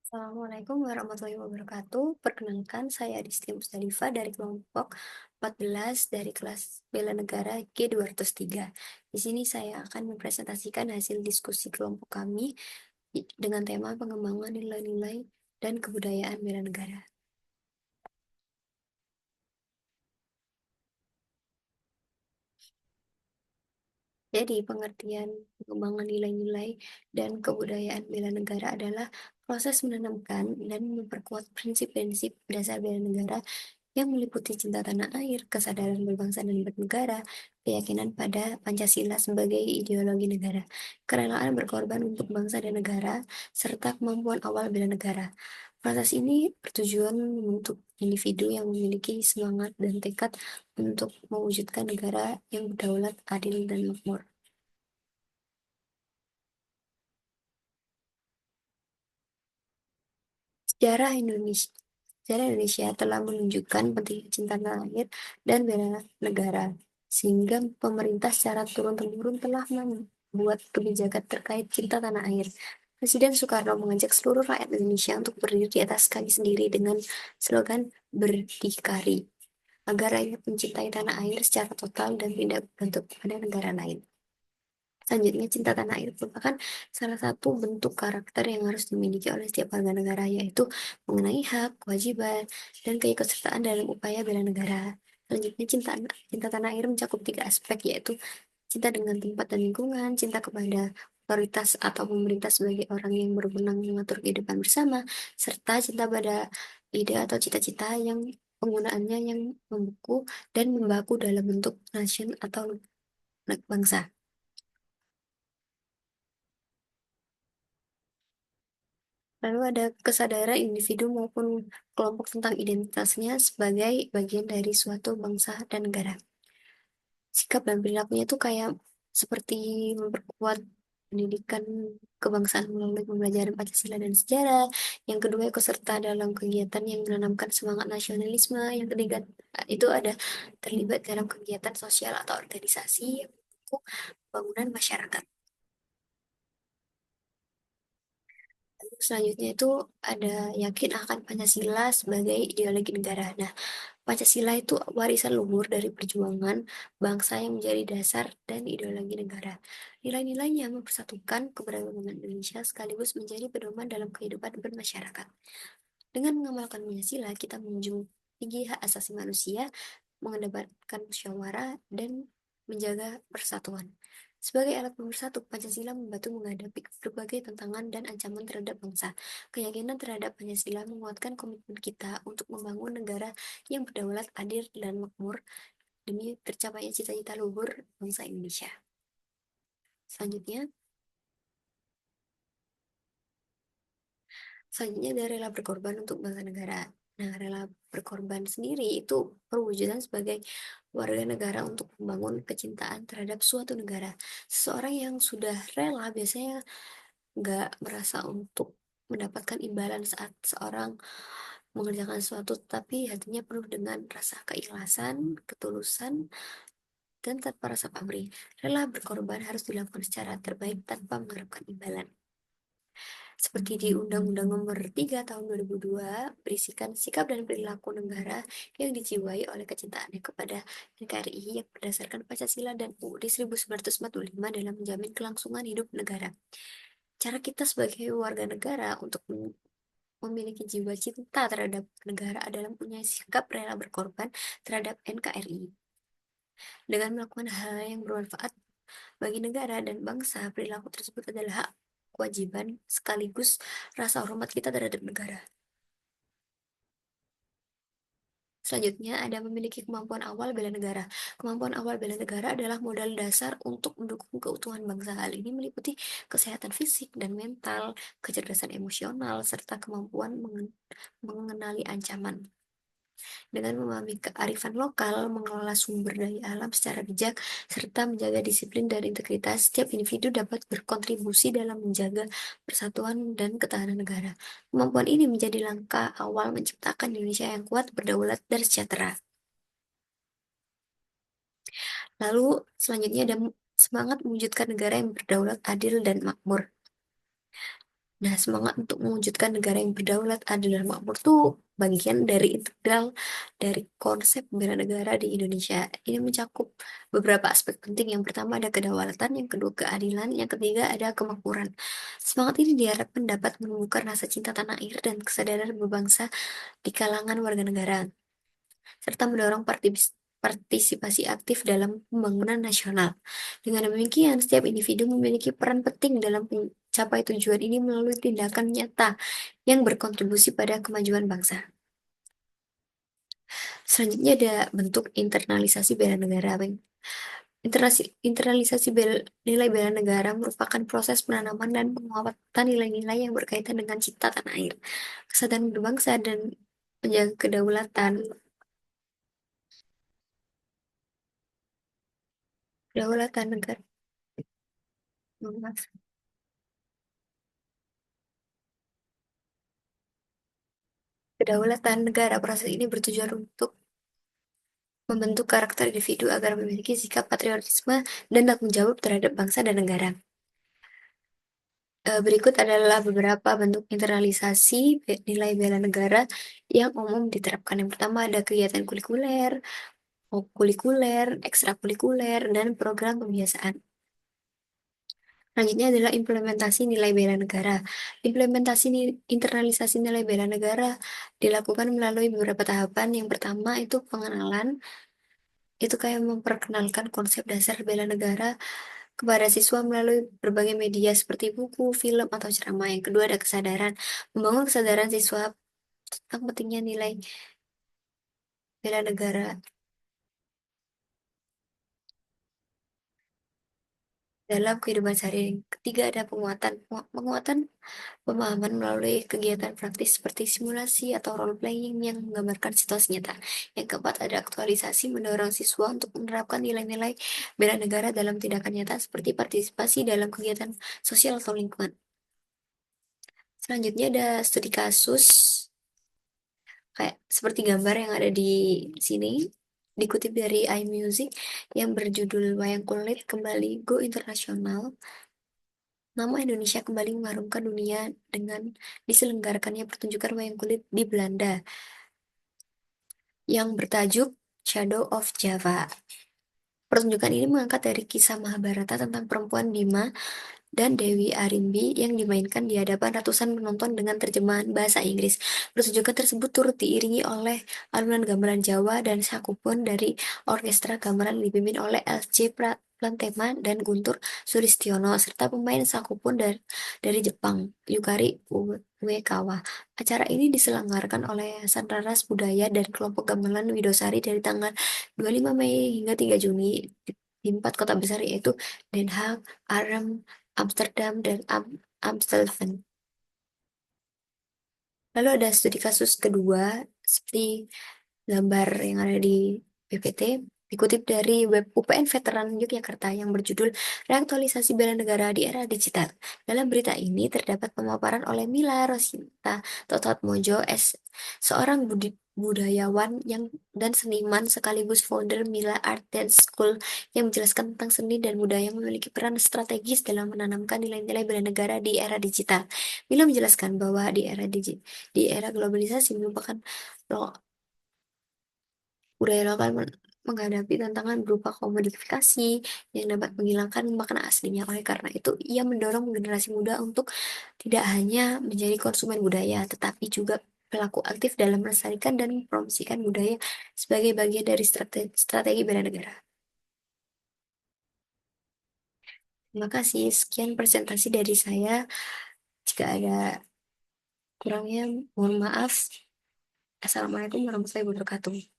Assalamualaikum warahmatullahi wabarakatuh. Perkenalkan, saya Adisti Musdalifah dari kelompok 14 dari kelas Bela Negara G203. Di sini saya akan mempresentasikan hasil diskusi kelompok kami dengan tema pengembangan nilai-nilai dan kebudayaan bela negara. Jadi, pengertian pengembangan nilai-nilai dan kebudayaan bela negara adalah proses menanamkan dan memperkuat prinsip-prinsip dasar bela negara yang meliputi cinta tanah air, kesadaran berbangsa dan bernegara, keyakinan pada Pancasila sebagai ideologi negara, kerelaan berkorban untuk bangsa dan negara, serta kemampuan awal bela negara. Proses ini bertujuan membentuk individu yang memiliki semangat dan tekad untuk mewujudkan negara yang berdaulat, adil, dan makmur. Sejarah Indonesia Sejarah Indonesia telah menunjukkan pentingnya cinta tanah air dan bela negara, sehingga pemerintah secara turun-temurun telah membuat kebijakan terkait cinta tanah air. Presiden Soekarno mengajak seluruh rakyat Indonesia untuk berdiri di atas kaki sendiri dengan slogan Berdikari, agar rakyat mencintai tanah air secara total dan tidak bergantung pada negara lain. Selanjutnya, cinta tanah air merupakan salah satu bentuk karakter yang harus dimiliki oleh setiap warga negara, yaitu mengenai hak, kewajiban, dan keikutsertaan dalam upaya bela negara. Selanjutnya, cinta tanah air mencakup tiga aspek, yaitu cinta dengan tempat dan lingkungan, cinta kepada otoritas atau pemerintah sebagai orang yang berwenang mengatur kehidupan bersama, serta cinta pada ide atau cita-cita yang penggunaannya yang membeku dan membaku dalam bentuk nation atau bangsa. Lalu ada kesadaran individu maupun kelompok tentang identitasnya sebagai bagian dari suatu bangsa dan negara. Sikap dan perilakunya itu kayak seperti memperkuat pendidikan kebangsaan melalui pembelajaran Pancasila dan sejarah. Yang kedua, ikut serta dalam kegiatan yang menanamkan semangat nasionalisme. Yang ketiga, itu ada terlibat dalam kegiatan sosial atau organisasi yang mendukung pembangunan masyarakat. Selanjutnya itu ada yakin akan Pancasila sebagai ideologi negara. Nah, Pancasila itu warisan luhur dari perjuangan bangsa yang menjadi dasar dan ideologi negara. Nilai-nilainya mempersatukan keberagaman Indonesia sekaligus menjadi pedoman dalam kehidupan bermasyarakat. Dengan mengamalkan Pancasila, kita menjunjung tinggi hak asasi manusia, mengedepankan musyawarah, dan menjaga persatuan. Sebagai alat pemersatu, Pancasila membantu menghadapi berbagai tantangan dan ancaman terhadap bangsa. Keyakinan terhadap Pancasila menguatkan komitmen kita untuk membangun negara yang berdaulat, adil, dan makmur demi tercapainya cita-cita luhur bangsa Indonesia. Selanjutnya, Selanjutnya ada rela berkorban untuk bangsa negara. Nah, rela berkorban sendiri itu perwujudan sebagai warga negara untuk membangun kecintaan terhadap suatu negara. Seseorang yang sudah rela biasanya nggak merasa untuk mendapatkan imbalan saat seorang mengerjakan sesuatu, tapi hatinya penuh dengan rasa keikhlasan, ketulusan, dan tanpa rasa pamrih. Rela berkorban harus dilakukan secara terbaik tanpa mengharapkan imbalan. Seperti di Undang-Undang Nomor 3 Tahun 2002, berisikan sikap dan perilaku negara yang dijiwai oleh kecintaannya kepada NKRI yang berdasarkan Pancasila dan UUD 1945 dalam menjamin kelangsungan hidup negara. Cara kita sebagai warga negara untuk memiliki jiwa cinta terhadap negara adalah punya sikap rela berkorban terhadap NKRI. Dengan melakukan hal yang bermanfaat bagi negara dan bangsa, perilaku tersebut adalah hak, kewajiban, sekaligus rasa hormat kita terhadap negara. Selanjutnya, ada memiliki kemampuan awal bela negara. Kemampuan awal bela negara adalah modal dasar untuk mendukung keutuhan bangsa. Hal ini meliputi kesehatan fisik dan mental, kecerdasan emosional, serta kemampuan mengenali ancaman. Dengan memahami kearifan lokal, mengelola sumber daya alam secara bijak, serta menjaga disiplin dan integritas, setiap individu dapat berkontribusi dalam menjaga persatuan dan ketahanan negara. Kemampuan ini menjadi langkah awal menciptakan Indonesia yang kuat, berdaulat, dan sejahtera. Lalu, selanjutnya ada semangat mewujudkan negara yang berdaulat, adil, dan makmur. Nah, semangat untuk mewujudkan negara yang berdaulat, adil, dan makmur tuh bagian dari integral dari konsep bela negara di Indonesia. Ini mencakup beberapa aspek penting. Yang pertama ada kedaulatan, yang kedua keadilan, yang ketiga ada kemakmuran. Semangat ini diharapkan dapat menumbuhkan rasa cinta tanah air dan kesadaran berbangsa di kalangan warga negara, serta mendorong partisipasi aktif dalam pembangunan nasional. Dengan demikian, setiap individu memiliki peran penting dalam mencapai tujuan ini melalui tindakan nyata yang berkontribusi pada kemajuan bangsa. Selanjutnya ada bentuk internalisasi bela negara, Bang. Internalisasi nilai bela negara merupakan proses penanaman dan penguatan nilai-nilai yang berkaitan dengan cipta tanah air, kesadaran berbangsa, dan menjaga kedaulatan negara. Kedaulatan negara, proses ini bertujuan untuk membentuk karakter individu agar memiliki sikap patriotisme dan tanggung jawab terhadap bangsa dan negara. Berikut adalah beberapa bentuk internalisasi nilai bela negara yang umum diterapkan. Yang pertama ada kegiatan kulikuler, ekstrakurikuler, dan program pembiasaan. Selanjutnya adalah implementasi nilai bela negara. Internalisasi nilai bela negara dilakukan melalui beberapa tahapan. Yang pertama itu pengenalan, itu kayak memperkenalkan konsep dasar bela negara kepada siswa melalui berbagai media seperti buku, film, atau ceramah. Yang kedua ada kesadaran, membangun kesadaran siswa tentang pentingnya nilai bela negara dalam kehidupan sehari. Yang ketiga ada penguatan pemahaman melalui kegiatan praktis seperti simulasi atau role playing yang menggambarkan situasi nyata. Yang keempat ada aktualisasi, mendorong siswa untuk menerapkan nilai-nilai bela negara dalam tindakan nyata seperti partisipasi dalam kegiatan sosial atau lingkungan. Selanjutnya ada studi kasus kayak seperti gambar yang ada di sini, dikutip dari iMusic yang berjudul Wayang Kulit Kembali Go Internasional. Nama Indonesia kembali mengharumkan dunia dengan diselenggarakannya pertunjukan wayang kulit di Belanda yang bertajuk Shadow of Java. Pertunjukan ini mengangkat dari kisah Mahabharata tentang perempuan Bima dan Dewi Arimbi yang dimainkan di hadapan ratusan penonton dengan terjemahan bahasa Inggris. Pertunjukan tersebut turut diiringi oleh alunan gamelan Jawa dan sakupun dari orkestra gamelan yang dipimpin oleh LC Plantema dan Guntur Sulistiono serta pemain sakupun dari Jepang, Yukari Uekawa. Acara ini diselenggarakan oleh Yayasan Raras Budaya dan kelompok gamelan Widosari dari tanggal 25 Mei hingga 3 Juni di empat kota besar yaitu Den Haag, Arnhem, Amsterdam, dan Amstelveen. Lalu ada studi kasus kedua, seperti gambar yang ada di PPT, dikutip dari web UPN Veteran Yogyakarta yang berjudul Reaktualisasi Bela Negara di Era Digital. Dalam berita ini terdapat pemaparan oleh Mila Rosinta Tototmojo, seorang budayawan yang dan seniman sekaligus founder Mila Art Dance School yang menjelaskan tentang seni dan budaya memiliki peran strategis dalam menanamkan nilai-nilai bela negara di era digital. Mila menjelaskan bahwa di era globalisasi merupakan budaya lokal menghadapi tantangan berupa komodifikasi yang dapat menghilangkan makna aslinya. Oleh karena itu, ia mendorong generasi muda untuk tidak hanya menjadi konsumen budaya, tetapi juga pelaku aktif dalam melestarikan dan mempromosikan budaya sebagai bagian dari strategi bela negara. Terima kasih. Sekian presentasi dari saya. Jika ada kurangnya, mohon maaf. Assalamualaikum warahmatullahi wabarakatuh.